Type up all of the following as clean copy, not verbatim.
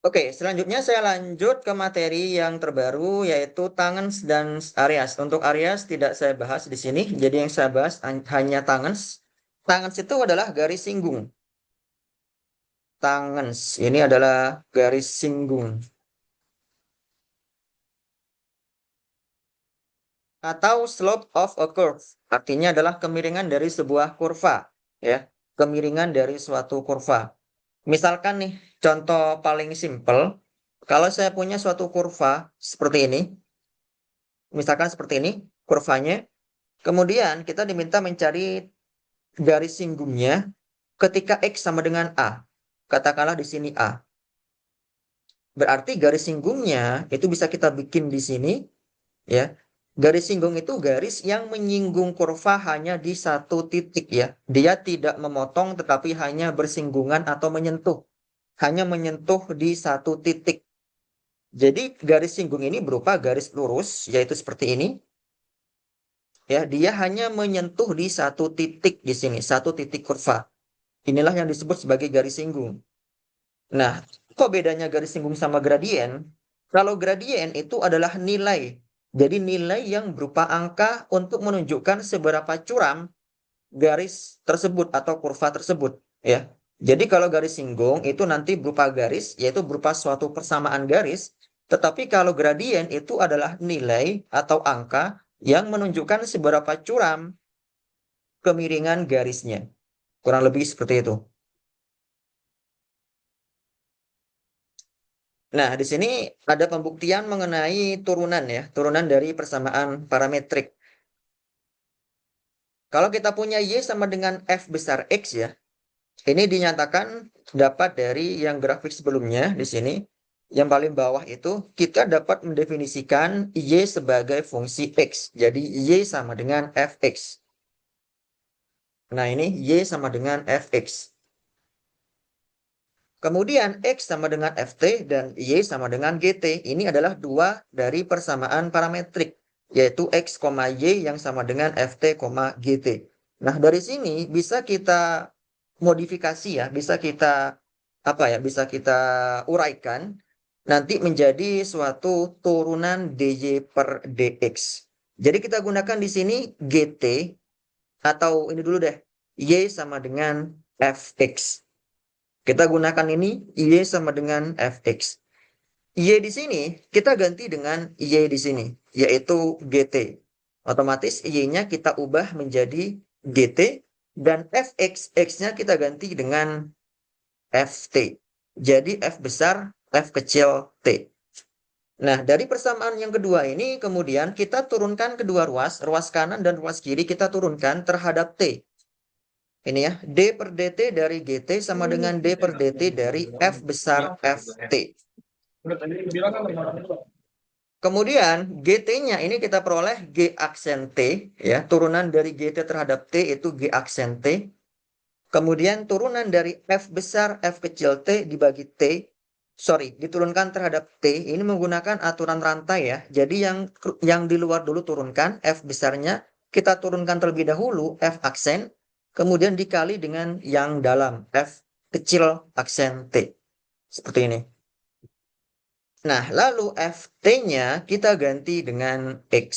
Oke, selanjutnya saya lanjut ke materi yang terbaru yaitu tangens dan Areas. Untuk Areas tidak saya bahas di sini, jadi yang saya bahas hanya tangens. Tangens itu adalah garis singgung. Tangens ini adalah garis singgung atau slope of a curve. Artinya adalah kemiringan dari sebuah kurva, ya. Kemiringan dari suatu kurva. Misalkan nih, contoh paling simpel, kalau saya punya suatu kurva seperti ini, misalkan seperti ini kurvanya, kemudian kita diminta mencari garis singgungnya ketika X sama dengan A. Katakanlah di sini A. Berarti garis singgungnya itu bisa kita bikin di sini, ya. Garis singgung itu garis yang menyinggung kurva hanya di satu titik, ya. Dia tidak memotong tetapi hanya bersinggungan atau menyentuh. Hanya menyentuh di satu titik. Jadi garis singgung ini berupa garis lurus, yaitu seperti ini. Ya, dia hanya menyentuh di satu titik di sini, satu titik kurva. Inilah yang disebut sebagai garis singgung. Nah, kok bedanya garis singgung sama gradien? Kalau gradien itu adalah nilai. Jadi nilai yang berupa angka untuk menunjukkan seberapa curam garis tersebut atau kurva tersebut, ya. Jadi kalau garis singgung itu nanti berupa garis, yaitu berupa suatu persamaan garis. Tetapi kalau gradien itu adalah nilai atau angka yang menunjukkan seberapa curam kemiringan garisnya. Kurang lebih seperti itu. Nah, di sini ada pembuktian mengenai turunan, ya, turunan dari persamaan parametrik. Kalau kita punya Y sama dengan F besar X, ya, ini dinyatakan dapat dari yang grafik sebelumnya di sini. Yang paling bawah itu kita dapat mendefinisikan Y sebagai fungsi X. Jadi Y sama dengan Fx. Nah, ini Y sama dengan Fx. Kemudian X sama dengan Ft dan Y sama dengan Gt. Ini adalah dua dari persamaan parametrik, yaitu X, Y yang sama dengan Ft, Gt. Nah, dari sini bisa kita modifikasi, ya, bisa kita apa ya, bisa kita uraikan nanti menjadi suatu turunan dy per dx. Jadi kita gunakan di sini Gt atau ini dulu deh, Y sama dengan Fx. Kita gunakan ini Y sama dengan Fx. Y di sini kita ganti dengan Y di sini, yaitu GT. Otomatis Y-nya kita ubah menjadi GT dan Fx, X-nya kita ganti dengan Ft. Jadi F besar, F kecil T. Nah, dari persamaan yang kedua ini kemudian kita turunkan kedua ruas, ruas kanan dan ruas kiri kita turunkan terhadap T. Ini ya, D per dt dari GT sama dengan D per dt dari F besar Ft. Kemudian GT-nya ini kita peroleh G aksen T, ya, turunan dari GT terhadap T itu G aksen T. Kemudian turunan dari F besar F kecil T dibagi T, diturunkan terhadap T, ini menggunakan aturan rantai, ya. Jadi yang di luar dulu turunkan, F besarnya kita turunkan terlebih dahulu, F aksen, kemudian dikali dengan yang dalam, F kecil aksen T. Seperti ini. Nah, lalu Ft-nya kita ganti dengan X.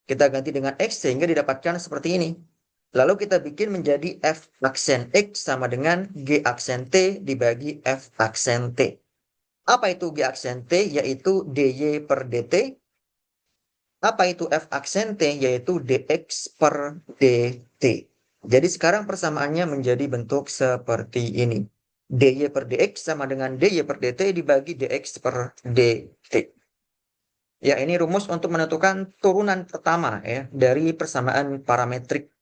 Kita ganti dengan X sehingga didapatkan seperti ini. Lalu kita bikin menjadi F aksen X sama dengan G aksen T dibagi F aksen T. Apa itu G aksen T? Yaitu dy per dt. Apa itu F aksen T? Yaitu dx per dt. Jadi sekarang persamaannya menjadi bentuk seperti ini. dy per dx sama dengan dy per dt dibagi dx per dt. Ya, ini rumus untuk menentukan turunan pertama, ya, dari persamaan parametrik.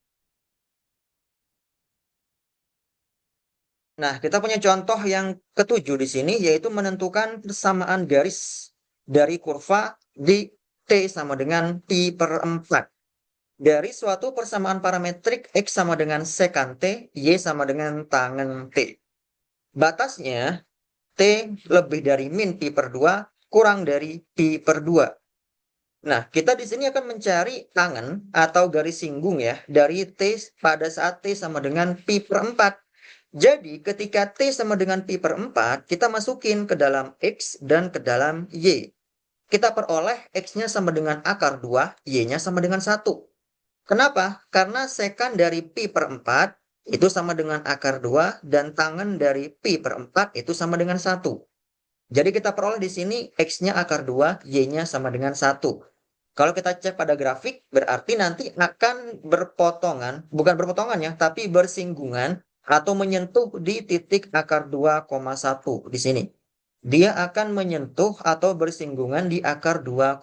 Nah, kita punya contoh yang ketujuh di sini, yaitu menentukan persamaan garis dari kurva di T sama dengan pi per 4. Dari suatu persamaan parametrik X sama dengan sekan T, Y sama dengan tangen T. Batasnya, T lebih dari min pi per 2, kurang dari pi per 2. Nah, kita di sini akan mencari tangen atau garis singgung, ya, dari T pada saat T sama dengan pi per 4. Jadi ketika T sama dengan pi per 4, kita masukin ke dalam X dan ke dalam Y. Kita peroleh X-nya sama dengan akar 2, Y-nya sama dengan 1. Kenapa? Karena sekan dari pi per 4 itu sama dengan akar 2 dan tangen dari pi per 4 itu sama dengan 1. Jadi kita peroleh di sini X-nya akar 2, Y-nya sama dengan 1. Kalau kita cek pada grafik, berarti nanti akan berpotongan, bukan berpotongan ya, tapi bersinggungan atau menyentuh di titik akar 2,1 di sini. Dia akan menyentuh atau bersinggungan di akar 2,1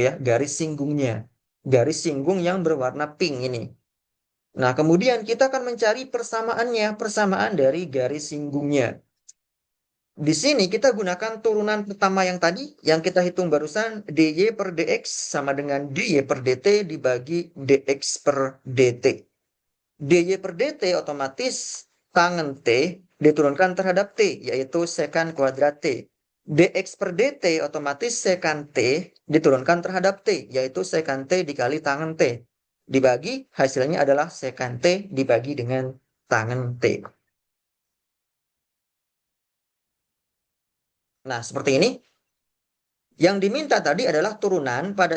ya, garis singgungnya. Garis singgung yang berwarna pink ini. Nah, kemudian kita akan mencari persamaannya, persamaan dari garis singgungnya. Di sini kita gunakan turunan pertama yang tadi, yang kita hitung barusan, dy per dx sama dengan dy per dt dibagi dx per dt. dy per dt otomatis tangen t diturunkan terhadap t, yaitu sekan kuadrat t. dx per dt otomatis sekan t diturunkan terhadap t, yaitu sekan t dikali tangen t. Dibagi, hasilnya adalah sekan t dibagi dengan tangen t. Nah, seperti ini. Yang diminta tadi adalah turunan pada,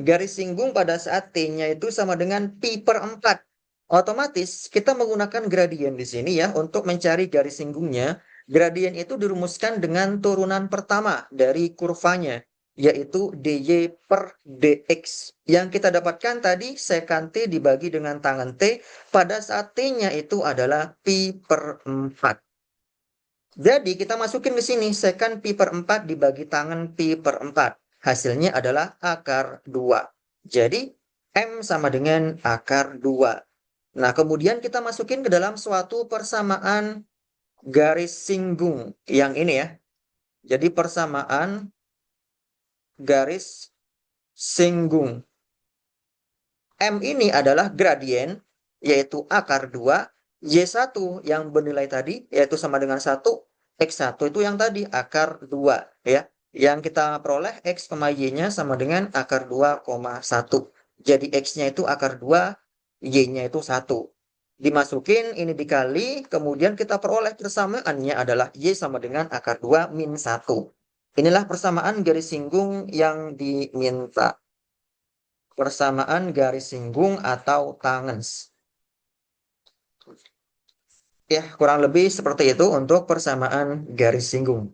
garis singgung pada saat T-nya itu sama dengan pi per 4. Otomatis kita menggunakan gradien di sini ya untuk mencari garis singgungnya. Gradien itu dirumuskan dengan turunan pertama dari kurvanya, yaitu dy per dx. Yang kita dapatkan tadi sekan T dibagi dengan tangen T pada saat T-nya itu adalah pi per 4. Jadi kita masukin ke sini sekan pi per 4 dibagi tangen pi per 4. Hasilnya adalah akar 2. Jadi M sama dengan akar 2. Nah, kemudian kita masukin ke dalam suatu persamaan garis singgung yang ini ya. Jadi persamaan garis singgung. M ini adalah gradien, yaitu akar 2. Y1 yang bernilai tadi, yaitu sama dengan 1. X1 itu yang tadi, akar 2. Ya. Yang kita peroleh X, Y-nya sama dengan akar 2,1. Jadi X-nya itu akar 2, Y-nya itu 1. Dimasukin, ini dikali, kemudian kita peroleh persamaannya adalah Y sama dengan akar 2 min 1. Inilah persamaan garis singgung yang diminta. Persamaan garis singgung atau tangens. Ya, kurang lebih seperti itu untuk persamaan garis singgung.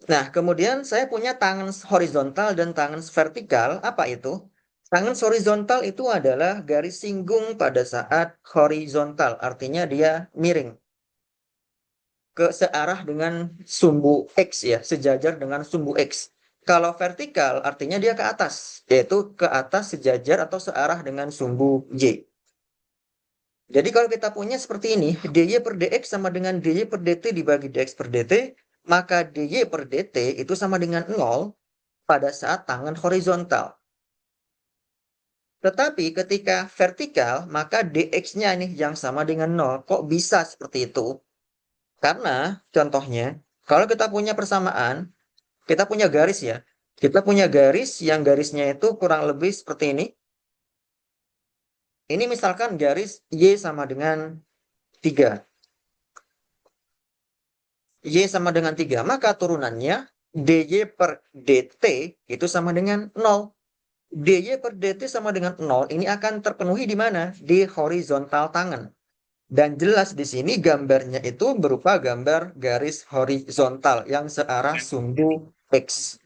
Nah, kemudian saya punya tangens horizontal dan tangens vertikal. Apa itu? Tangens horizontal itu adalah garis singgung pada saat horizontal, artinya dia miring ke searah dengan sumbu X ya, sejajar dengan sumbu X. Kalau vertikal artinya dia ke atas, yaitu ke atas sejajar atau searah dengan sumbu Y. Jadi kalau kita punya seperti ini, dy per dx sama dengan dy per dt dibagi dx per dt, maka dy per dt itu sama dengan 0 pada saat tangan horizontal. Tetapi ketika vertikal, maka dx-nya nih yang sama dengan 0. Kok bisa seperti itu? Karena contohnya, kalau kita punya persamaan, kita punya garis ya. Kita punya garis yang garisnya itu kurang lebih seperti ini. Ini misalkan garis Y sama dengan 3. Y sama dengan 3. Maka turunannya dy per dt itu sama dengan 0. dy per dt sama dengan 0 ini akan terpenuhi di mana? Di horizontal tangan. Dan jelas di sini gambarnya itu berupa gambar garis horizontal yang searah sumbu X.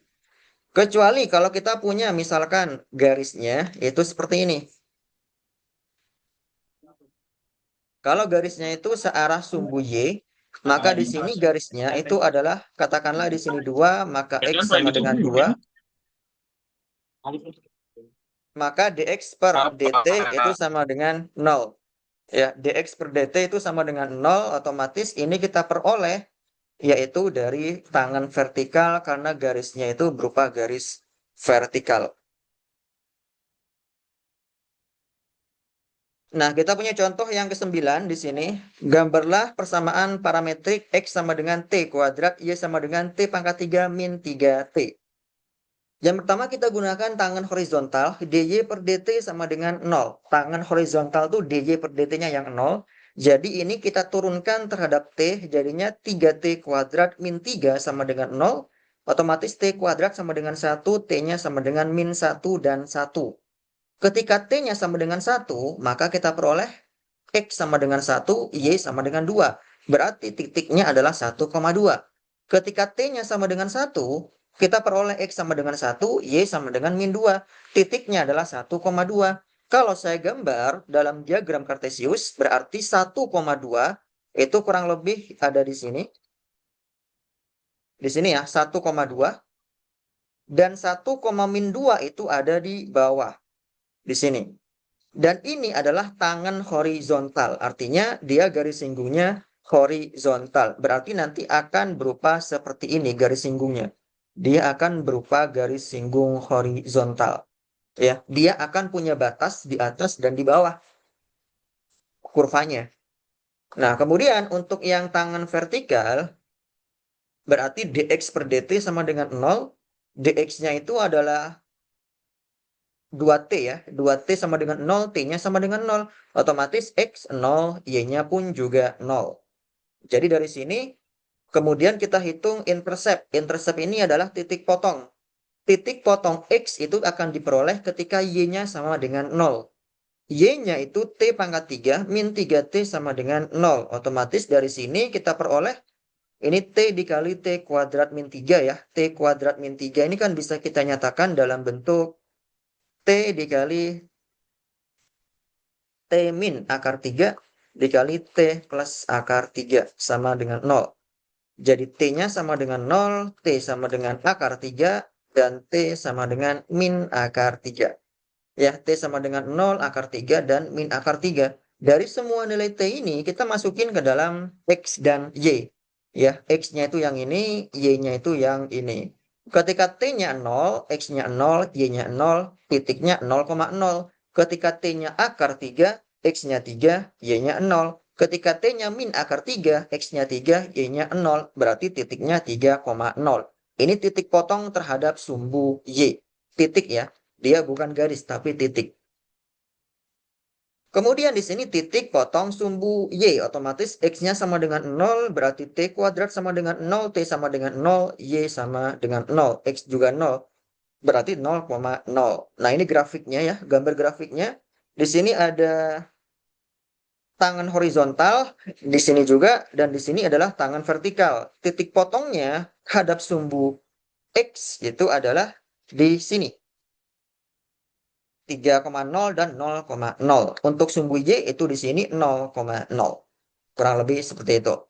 Kecuali kalau kita punya misalkan garisnya itu seperti ini. Kalau garisnya itu searah sumbu Y, maka di sini garisnya itu adalah, katakanlah di sini 2, maka X sama dengan 2. Maka dx per dt itu sama dengan 0. Ya, dx per dt itu sama dengan 0, otomatis ini kita peroleh yaitu dari tangan vertikal karena garisnya itu berupa garis vertikal. Nah, kita punya contoh yang ke-9 di sini. Gambarlah persamaan parametrik X sama dengan T kuadrat, Y sama dengan T pangkat 3 min 3T. Yang pertama kita gunakan tangan horizontal, dy per dt sama dengan 0. Tangan horizontal tuh dy per dt-nya yang 0. Jadi ini kita turunkan terhadap t, jadinya 3t kuadrat min 3 sama dengan 0. Otomatis t kuadrat sama dengan 1, t-nya sama dengan min 1 dan 1. Ketika t-nya sama dengan 1, maka kita peroleh x sama dengan 1, y sama dengan 2. Berarti titiknya adalah 1,2. Ketika t-nya sama dengan 1, kita peroleh x sama dengan 1, y sama dengan min 2. Titiknya adalah 1,2. Kalau saya gambar dalam diagram Kartesius, berarti 1,2 itu kurang lebih ada di sini. Di sini ya, 1,2. Dan 1,-2 itu ada di bawah. Di sini. Dan ini adalah tangan horizontal. Artinya dia garis singgungnya horizontal. Berarti nanti akan berupa seperti ini garis singgungnya. Dia akan berupa garis singgung horizontal. Ya, dia akan punya batas di atas dan di bawah kurvanya. Nah, kemudian untuk yang tangan vertikal berarti dx per dt sama dengan 0. Dx-nya itu adalah 2t ya. 2t sama dengan 0, t-nya sama dengan 0. Otomatis x 0, y-nya pun juga 0. Jadi dari sini, kemudian kita hitung intercept. Intercept ini adalah titik potong. Titik potong x itu akan diperoleh ketika y-nya sama dengan 0. Y-nya itu t pangkat 3 min 3t sama dengan 0. Otomatis dari sini kita peroleh ini t dikali t kuadrat min 3 ya. T kuadrat min 3 ini kan bisa kita nyatakan dalam bentuk t dikali t min akar 3 dikali t plus akar 3 sama dengan 0. Jadi t-nya sama dengan 0, t sama dengan akar 3, dan t sama dengan min akar 3. Ya, t sama dengan 0, akar 3, dan min akar 3. Dari semua nilai t ini, kita masukin ke dalam x dan y. Ya, x-nya itu yang ini, y-nya itu yang ini. Ketika t-nya 0, x-nya 0, y-nya 0, titiknya 0,0. Ketika t-nya akar 3, x-nya 3, y-nya 0. Ketika t-nya min akar 3, x-nya 3, y-nya 0. Berarti titiknya 3,0. Ini titik potong terhadap sumbu y. Titik ya. Dia bukan garis, tapi titik. Kemudian di sini titik potong sumbu y. Otomatis x-nya sama dengan 0, berarti t kuadrat sama dengan 0, t sama dengan 0, y sama dengan 0, x juga 0. Berarti 0,0. Nah ini grafiknya ya, gambar grafiknya. Di sini ada tangan horizontal, di sini juga, dan di sini adalah tangan vertikal. Titik potongnya hadap sumbu x itu adalah di sini. 3,0 dan 0,0. Untuk sumbu Y itu di sini 0,0. Kurang lebih seperti itu.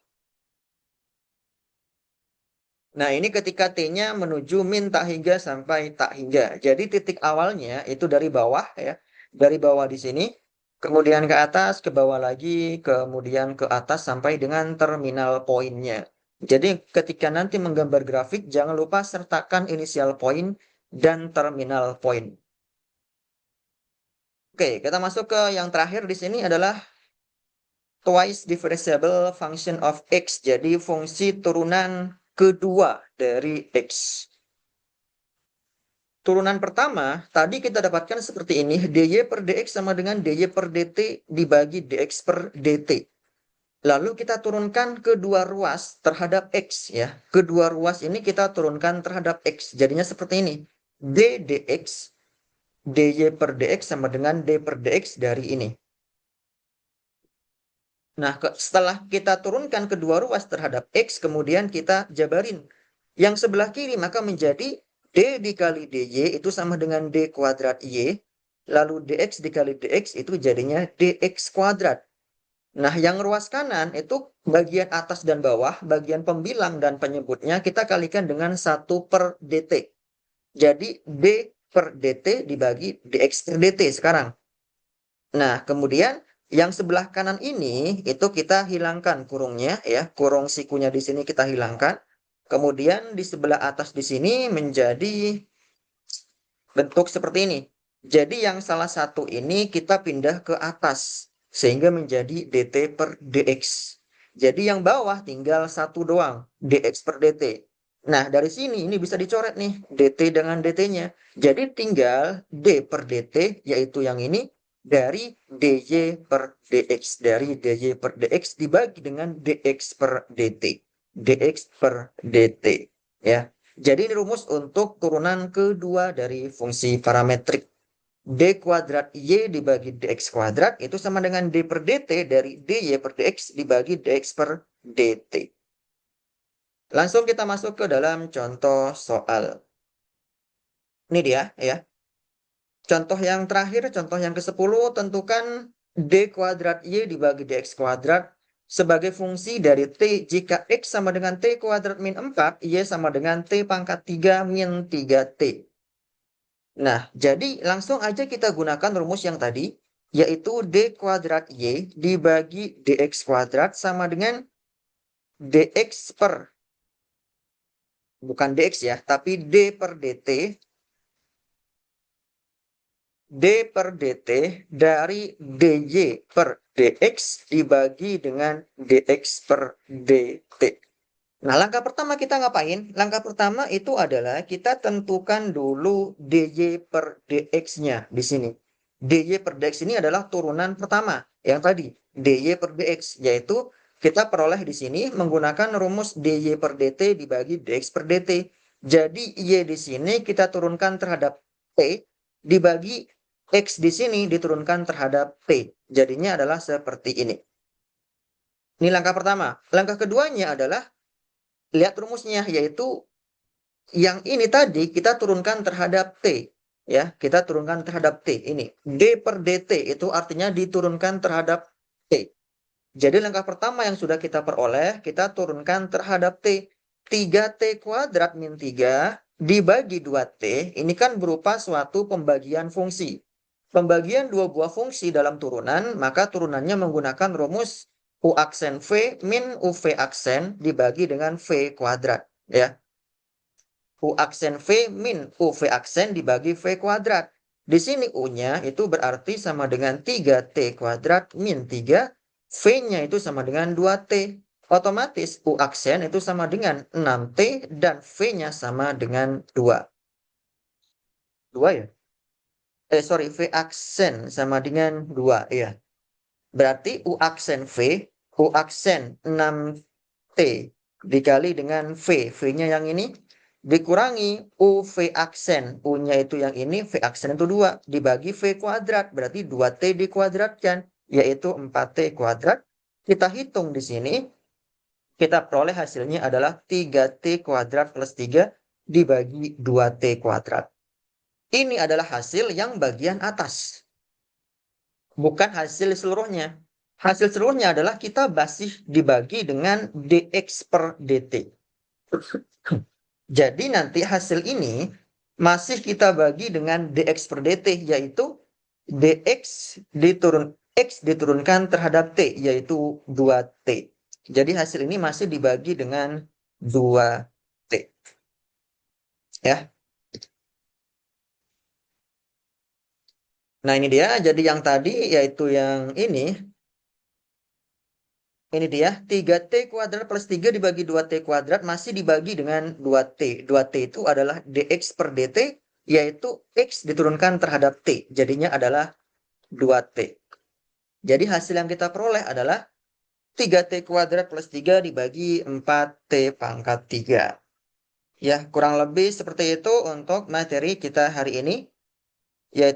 Nah, ini ketika T-nya menuju min tak hingga sampai tak hingga. Jadi titik awalnya itu dari bawah ya. Dari bawah di sini. Kemudian ke atas, ke bawah lagi, kemudian ke atas sampai dengan terminal poinnya. Jadi ketika nanti menggambar grafik, jangan lupa sertakan inisial poin dan terminal poin. Oke, kita masuk ke yang terakhir di sini adalah twice differentiable function of x. Jadi fungsi turunan kedua dari x. Turunan pertama, tadi kita dapatkan seperti ini. dy per dx sama dengan dy per dt dibagi dx per dt. Lalu kita turunkan kedua ruas terhadap x ya. Kedua ruas ini kita turunkan terhadap x. Jadinya seperti ini. d dx, dy per dx sama dengan d per dx dari ini. Nah, setelah kita turunkan kedua ruas terhadap x, kemudian kita jabarin. Yang sebelah kiri maka menjadi d dikali dy itu sama dengan d kuadrat y. Lalu dx dikali dx itu jadinya dx kuadrat. Nah, yang ruas kanan itu bagian atas dan bawah, bagian pembilang dan penyebutnya kita kalikan dengan 1 per dt. Jadi d per dt dibagi dx per dt sekarang. Nah, kemudian yang sebelah kanan ini itu kita hilangkan kurungnya ya, kurung sikunya di sini kita hilangkan. Kemudian di sebelah atas di sini menjadi bentuk seperti ini. Jadi yang salah satu ini kita pindah ke atas sehingga menjadi dt per dx. Jadi yang bawah tinggal satu doang, dx per dt. Nah, dari sini ini bisa dicoret nih, dt dengan dt-nya. Jadi tinggal d per dt, yaitu yang ini, dari dy per dx. Dari dy per dx dibagi dengan dx per dt. Dx per dt. Ya. Jadi ini rumus untuk turunan kedua dari fungsi parametrik. D kuadrat Y dibagi dx kuadrat itu sama dengan D per dt dari dy per dx dibagi dx per dt. Langsung kita masuk ke dalam contoh soal. Ini dia ya. Contoh yang terakhir, contoh yang ke-10, tentukan D kuadrat Y dibagi dx kuadrat sebagai fungsi dari T jika X sama dengan T kuadrat min 4, Y sama dengan T pangkat 3 min 3T. Nah, jadi langsung aja kita gunakan rumus yang tadi, yaitu D kuadrat Y dibagi dx kuadrat sama dengan dx per, bukan dx ya, tapi D per dt, D per dt dari dy per dx dibagi dengan dx per dt. Nah, langkah pertama kita ngapain? Langkah pertama itu adalah kita tentukan dulu dy per dx-nya di sini. Dy per dx ini adalah turunan pertama yang tadi, dy per dx, yaitu kita peroleh di sini menggunakan rumus dy per dt dibagi dx per dt. Jadi y di sini kita turunkan terhadap t dibagi x di sini diturunkan terhadap t. Jadinya adalah seperti ini. Ini langkah pertama. Langkah keduanya adalah lihat rumusnya, yaitu yang ini tadi kita turunkan terhadap T. Ya, kita turunkan terhadap T. Ini D per DT itu artinya diturunkan terhadap T. Jadi langkah pertama yang sudah kita peroleh, kita turunkan terhadap T. 3T kuadrat min 3 dibagi 2T, ini kan berupa suatu pembagian fungsi. Pembagian dua buah fungsi dalam turunan, maka turunannya menggunakan rumus U aksen V min UV aksen dibagi dengan V kuadrat. Ya. U aksen V min UV aksen dibagi V kuadrat. Di sini U-nya itu berarti sama dengan 3T kuadrat min 3. V-nya itu sama dengan 2T. Otomatis U aksen itu sama dengan 6T dan V-nya sama dengan 2. 2 ya? Sorry, V aksen sama dengan 2. Iya. Berarti U aksen V, U aksen 6T dikali dengan V. V-nya yang ini dikurangi UV aksen. U-nya itu yang ini, V aksen itu 2. Dibagi V kuadrat. Berarti 2T dikuadratkan. Yaitu 4T kuadrat. Kita hitung di sini. Kita peroleh hasilnya adalah 3T kuadrat plus 3 dibagi 2T kuadrat. Ini adalah hasil yang bagian atas. Bukan hasil seluruhnya. Hasil seluruhnya adalah kita masih dibagi dengan dx per dt. Jadi nanti hasil ini masih kita bagi dengan dx per dt, yaitu dx x diturunkan terhadap t, yaitu 2t. Jadi hasil ini masih dibagi dengan 2t. Ya. Nah, ini dia. Jadi yang tadi yaitu yang ini. Ini dia, 3T kuadrat plus 3 dibagi 2T kuadrat masih dibagi dengan 2T. 2T itu adalah dx per dt, yaitu x diturunkan terhadap T. Jadinya adalah 2T. Jadi hasil yang kita peroleh adalah 3T kuadrat plus 3 dibagi 4T pangkat 3. Ya, kurang lebih seperti itu untuk materi kita hari ini. Yaitu